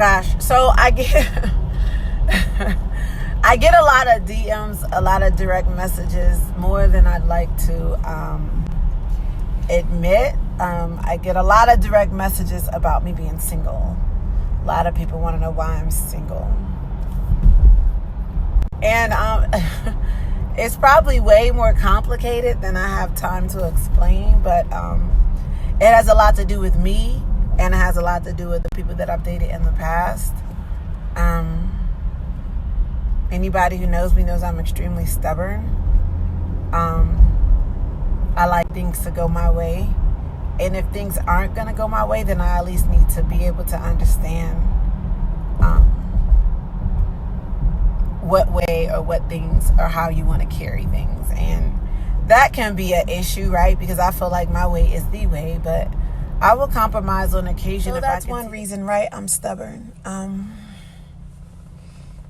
Gosh, so I get I get a lot of DMs, a lot of direct messages, more than I'd like to admit. I get a lot of direct messages about me being single. A lot of people want to know why I'm single. And it's probably way more complicated than I have time to explain, but it has a lot to do with me, and it has a lot to do with the people that I've dated in the past. Anybody who knows me knows I'm extremely stubborn. I like things to go my way. And if things aren't going to go my way, then I at least need to be able to understand what way or what things or how you want to carry things. And that can be an issue, right? Because I feel like my way is the way, but I will compromise on occasion. So that's one reason, right? I'm stubborn.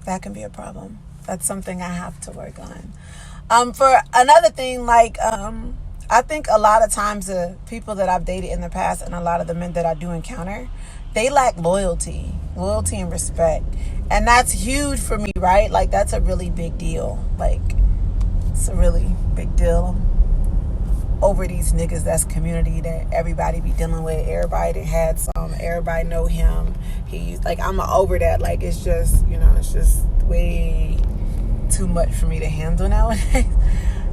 That can be a problem. That's something I have to work on. For another thing, I think a lot of times the people that I've dated in the past and a lot of the men that I do encounter, they lack loyalty and respect. And that's huge for me, right? Like, that's a really big deal. Like, it's a really big deal over these niggas that's community that everybody be dealing with. Everybody that had some, everybody know him. He's like, I'm over that. Like, it's just, it's just way too much for me to handle nowadays.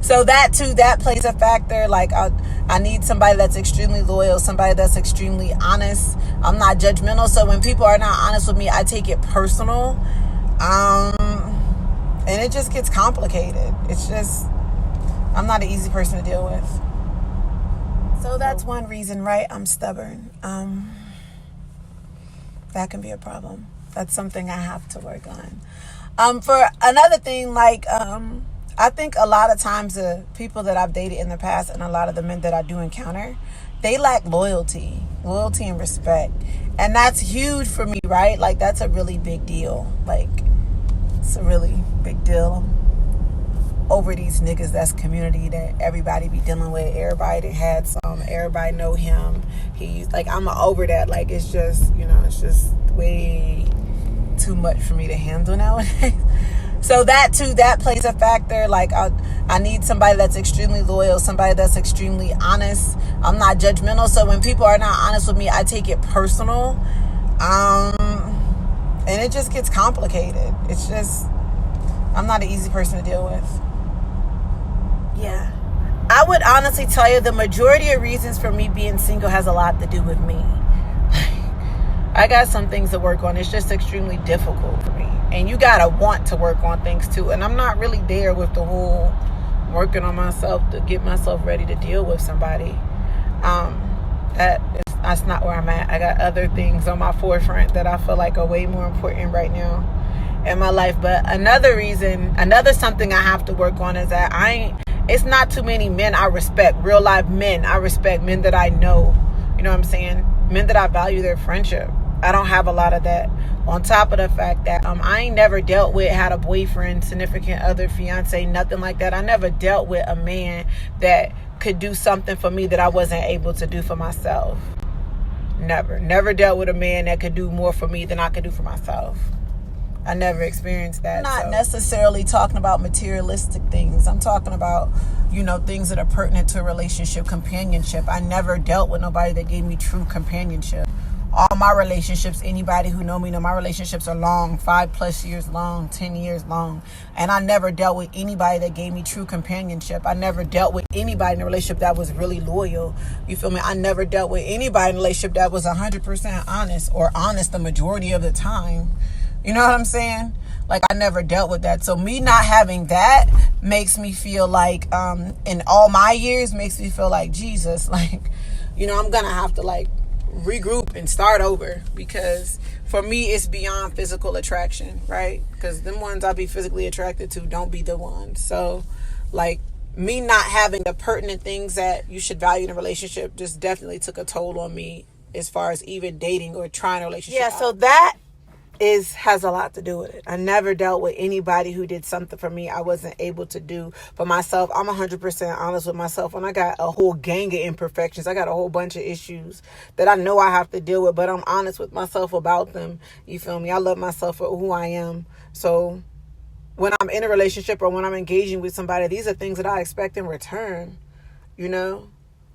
So that too, that plays a factor. Like, I need somebody that's extremely loyal, somebody that's extremely honest. I'm not judgmental, so when people are not honest with me, I take it personal. And it just gets complicated. It's just, I'm not an easy person to deal with. So that's one reason, right? I'm stubborn. That can be a problem. That's something I have to work on. For another thing, I think a lot of times the people that I've dated in the past and a lot of the men that I do encounter, they lack loyalty and respect. And that's huge for me, right? Like, that's a really big deal. Like, it's a really big deal over these niggas that's community that everybody be dealing with. Everybody that had some, everybody know him. He's like, I'm over that. Like, it's just, it's just way too much for me to handle nowadays. So that too, that plays a factor. Like, I need somebody that's extremely loyal, somebody that's extremely honest. I'm not judgmental, so when people are not honest with me, I take it personal. And it just gets complicated. It's just, I'm not an easy person to deal with. Yeah. I would honestly tell you the majority of reasons for me being single has a lot to do with me. I got some things to work on. It's just extremely difficult for me. And you gotta want to work on things too. And I'm not really there with the whole working on myself to get myself ready to deal with somebody. That's not where I'm at. I got other things on my forefront that I feel like are way more important right now in my life. But another something I have to work on is that it's not too many men I respect, real life men. I respect men that I know, you know what I'm saying? Men that I value their friendship. I don't have a lot of that. On top of the fact that I ain't never dealt with, had a boyfriend, significant other, fiance, nothing like that. I never dealt with a man that could do something for me that I wasn't able to do for myself. Never dealt with a man that could do more for me than I could do for myself. I never experienced that. I'm not necessarily talking about materialistic things. I'm talking about, things that are pertinent to a relationship, companionship. I never dealt with nobody that gave me true companionship. All my relationships, anybody who know me know my relationships are long, 5+ years long, 10 years long. And I never dealt with anybody that gave me true companionship. I never dealt with anybody in a relationship that was really loyal. You feel me? I never dealt with anybody in a relationship that was 100% honest or honest the majority of the time. You know what I'm saying? Like, I never dealt with that. So me not having that makes me feel like, in all my years, makes me feel like, Jesus, like, I'm going to have to, regroup and start over, because for me it's beyond physical attraction, right? Because them ones I be physically attracted to don't be the ones. So me not having the pertinent things that you should value in a relationship just definitely took a toll on me as far as even dating or trying a relationship out. So that has a lot to do with it. I never dealt with anybody who did something for me I wasn't able to do for myself. I'm 100% honest with myself. When I got a whole gang of imperfections, I got a whole bunch of issues that I know I have to deal with, but I'm honest with myself about them. You feel me? I love myself for who I am. So when I'm in a relationship or when I'm engaging with somebody, these are things that I expect in return. You know?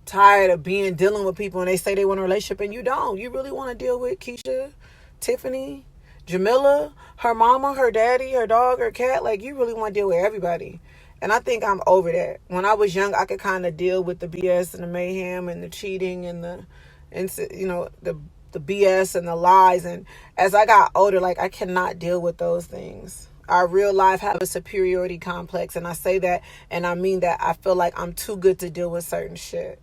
Tired of dealing with people and they say they want a relationship and you don't. You really want to deal with Keisha, Tiffany, Jamila, her mama, her daddy, her dog, her cat. Like, you really want to deal with everybody. And I think I'm over that. When I was young, I could kind of deal with the BS and the mayhem and the cheating and the BS and the lies. And as I got older, like, I cannot deal with those things. Our real life have a superiority complex. And I say that and I mean that. I feel like I'm too good to deal with certain shit.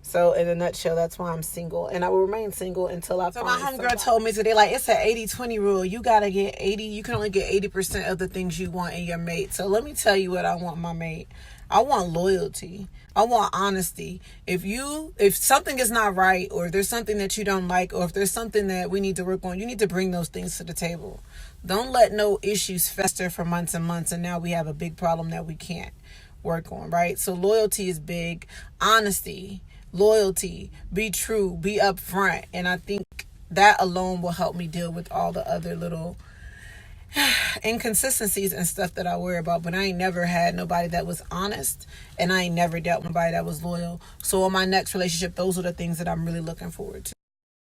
So in a nutshell, that's why I'm single. And I will remain single until I find somebody. So my homegirl told me today, like, it's an 80-20 rule. You got to get 80. You can only get 80% of the things you want in your mate. So let me tell you what I want in my mate. I want loyalty. I want honesty. If something is not right, or if there's something that you don't like, or if there's something that we need to work on, you need to bring those things to the table. Don't let no issues fester for months and months, and now we have a big problem that we can't work on, right? So loyalty is big. Honesty. Loyalty, be true, be upfront. And I think that alone will help me deal with all the other little inconsistencies and stuff that I worry about. But I ain't never had nobody that was honest, and I ain't never dealt with nobody that was loyal. So in my next relationship, those are the things that I'm really looking forward to.